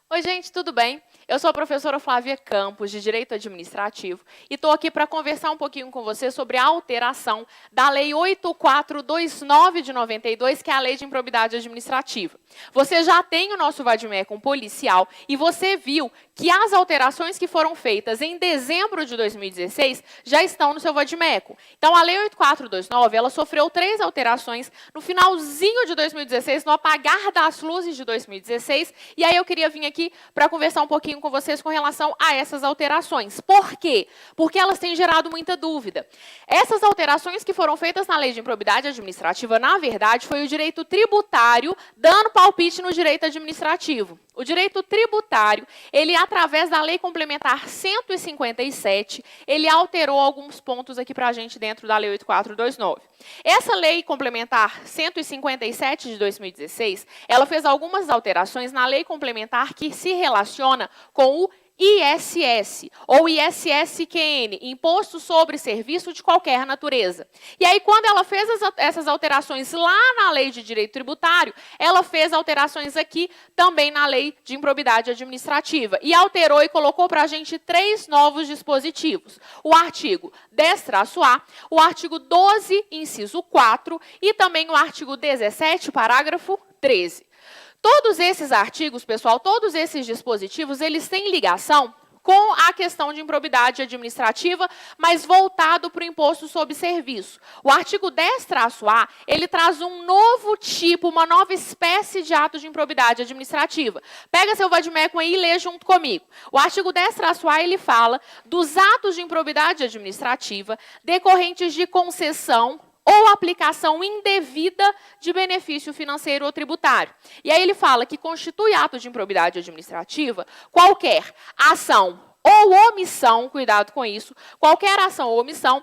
Oi, gente, tudo bem? Eu sou a professora Flávia Campos, de Direito Administrativo, e estou aqui para conversar um pouquinho com você sobre a alteração da Lei 8429 de 92, que é a Lei de Improbidade Administrativa. Você já tem o nosso vade-mecum policial e você viu que as alterações que foram feitas em dezembro de 2016 já estão no seu vade-mecum. Então, a Lei 8429, ela sofreu 3 alterações no finalzinho de 2016, no apagar das luzes de 2016, e aí eu queria vir aqui para conversar um pouquinho com vocês com relação a essas alterações. Por quê? Porque elas têm gerado muita dúvida. Essas alterações que foram feitas na Lei de Improbidade Administrativa, na verdade, foi o direito tributário dando palpite no direito administrativo. O direito tributário, ele, através da Lei Complementar 157, ele alterou alguns pontos aqui para a gente dentro da Lei 8429. Essa Lei Complementar 157 de 2016, ela fez algumas alterações na Lei Complementar que se relaciona com o ISS, ou ISSQN, Imposto sobre Serviço de Qualquer Natureza. E aí, quando ela fez essas alterações lá na Lei de Direito Tributário, ela fez alterações aqui também na Lei de Improbidade Administrativa. E alterou e colocou para a gente 3 novos dispositivos. O artigo 10-A, o artigo 12, inciso 4, e também o artigo 17, parágrafo 13. Todos esses artigos, pessoal, todos esses dispositivos, eles têm ligação com a questão de improbidade administrativa, mas voltado para o imposto sobre serviço. O artigo 10-A, ele traz um novo tipo, uma nova espécie de ato de improbidade administrativa. Pega seu vade-mecum aí e lê junto comigo. O artigo 10-A, ele fala dos atos de improbidade administrativa decorrentes de concessão ou aplicação indevida de benefício financeiro ou tributário. E aí ele fala que constitui ato de improbidade administrativa qualquer ação ou omissão, cuidado com isso, qualquer ação ou omissão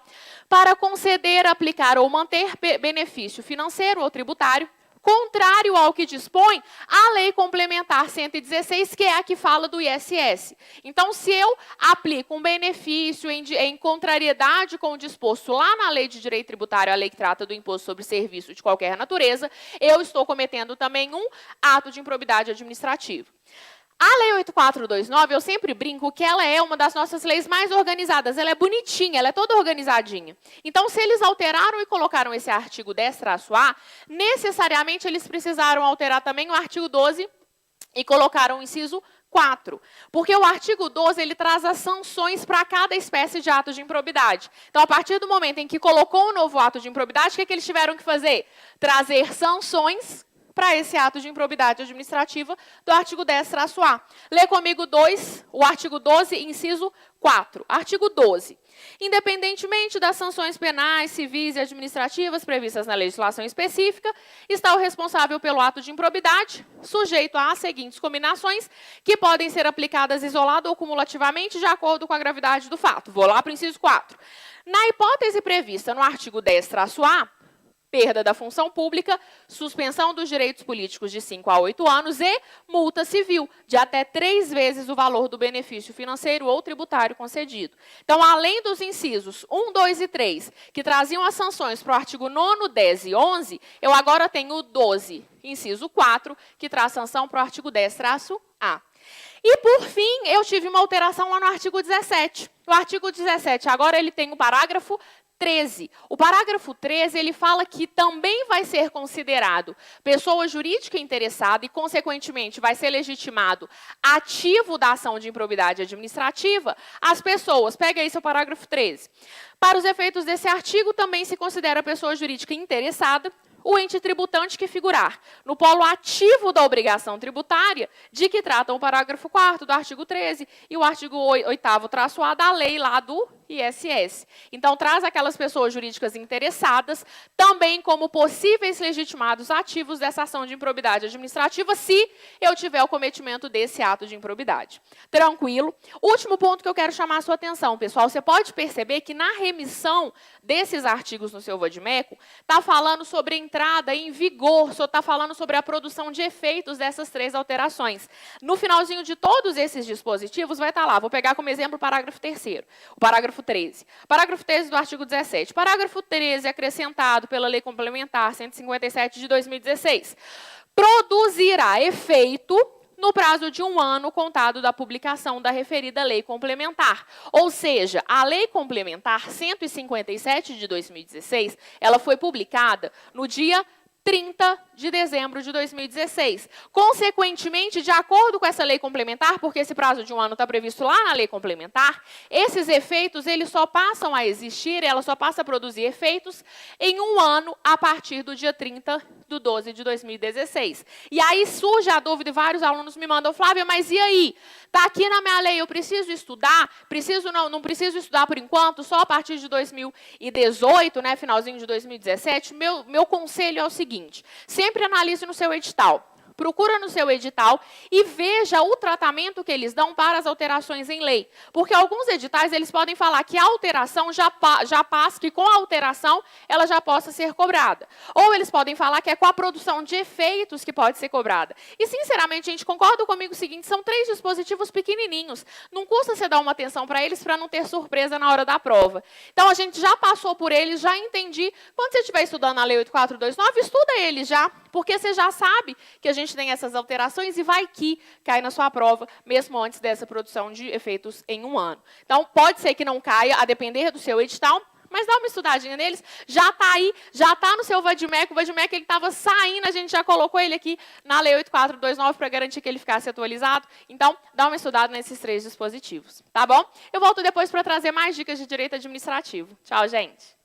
para conceder, aplicar ou manter benefício financeiro ou tributário contrário ao que dispõe a Lei Complementar 116, que é a que fala do ISS. Então, se eu aplico um benefício em contrariedade com o disposto lá na Lei de Direito Tributário, a lei que trata do imposto sobre serviço de qualquer natureza, eu estou cometendo também um ato de improbidade administrativa. A Lei 8429, eu sempre brinco que ela é uma das nossas leis mais organizadas. Ela é bonitinha, ela é toda organizadinha. Então, se eles alteraram e colocaram esse artigo 10-A, necessariamente eles precisaram alterar também o artigo 12 e colocaram o inciso 4. Porque o artigo 12, ele traz as sanções para cada espécie de ato de improbidade. Então, a partir do momento em que colocou um novo ato de improbidade, o que eles tiveram que fazer? Trazer sanções para esse ato de improbidade administrativa do artigo 10-A. Lê comigo o artigo 12, inciso 4. Artigo 12. Independentemente das sanções penais, civis e administrativas previstas na legislação específica, está o responsável pelo ato de improbidade, sujeito às seguintes combinações, que podem ser aplicadas isolado ou cumulativamente de acordo com a gravidade do fato. Vou lá para o inciso 4. Na hipótese prevista no artigo 10-A, perda da função pública, suspensão dos direitos políticos de 5 a 8 anos e multa civil de até 3 vezes o valor do benefício financeiro ou tributário concedido. Então, além dos incisos 1, 2 e 3, que traziam as sanções para o artigo 9º, 10 e 11, eu agora tenho o 12, inciso 4, que traz sanção para o artigo 10-A. E, por fim, eu tive uma alteração lá no artigo 17. O artigo 17, agora ele tem o parágrafo 13. O parágrafo 13, ele fala que também vai ser considerado pessoa jurídica interessada e, consequentemente, vai ser legitimado ativo da ação de improbidade administrativa as pessoas. Pega aí seu parágrafo 13. Para os efeitos desse artigo, também se considera pessoa jurídica interessada o ente tributante que figurar no polo ativo da obrigação tributária, de que tratam o parágrafo 4º do artigo 13 e o artigo 8º-A da lei lá do ISS. Então, traz aquelas pessoas jurídicas interessadas também como possíveis legitimados ativos dessa ação de improbidade administrativa, se eu tiver o cometimento desse ato de improbidade. Tranquilo? Último ponto que eu quero chamar a sua atenção, pessoal. Você pode perceber que na remissão desses artigos no seu vade-mecum, está falando sobre entrada em vigor, só está falando sobre a produção de efeitos dessas 3 alterações. No finalzinho de todos esses dispositivos vai estar lá, vou pegar como exemplo o parágrafo 3º, o parágrafo 13. Parágrafo 13 do artigo 17. Parágrafo 13, acrescentado pela Lei Complementar 157 de 2016, produzirá efeito no prazo de 1 ano contado da publicação da referida lei complementar. Ou seja, a lei complementar 157 de 2016, ela foi publicada no dia 30 de dezembro de 2016. Consequentemente, de acordo com essa lei complementar, porque esse prazo de 1 ano está previsto lá na lei complementar, esses efeitos eles só passam a existir, ela só passa a produzir efeitos em 1 ano a partir do dia 30 de 12 de 2016. E aí surge a dúvida e vários alunos me mandam, Flávia, mas e aí? Está aqui na minha lei, eu preciso estudar? Não preciso estudar por enquanto, só a partir de 2018, né, finalzinho de 2017. Meu conselho é o seguinte, sempre analise no seu edital. Procura no seu edital e veja o tratamento que eles dão para as alterações em lei. Porque alguns editais, eles podem falar que a alteração já passa, que com a alteração ela já possa ser cobrada. Ou eles podem falar que é com a produção de efeitos que pode ser cobrada. E, sinceramente, gente, concorda comigo o seguinte, são 3 dispositivos pequenininhos. Não custa você dar uma atenção para eles para não ter surpresa na hora da prova. Então, a gente já passou por eles, já entendi. Quando você estiver estudando a Lei 8429, estuda eles já, porque você já sabe que a gente tem essas alterações e vai que cai na sua prova, mesmo antes dessa produção de efeitos em 1 ano. Então, pode ser que não caia, a depender do seu edital, mas dá uma estudadinha neles, já está aí, já está no seu VADMEC, o VADMEC ele estava saindo, a gente já colocou ele aqui na Lei 8429 para garantir que ele ficasse atualizado. Então, dá uma estudada nesses 3 dispositivos, tá bom? Eu volto depois para trazer mais dicas de direito administrativo. Tchau, gente!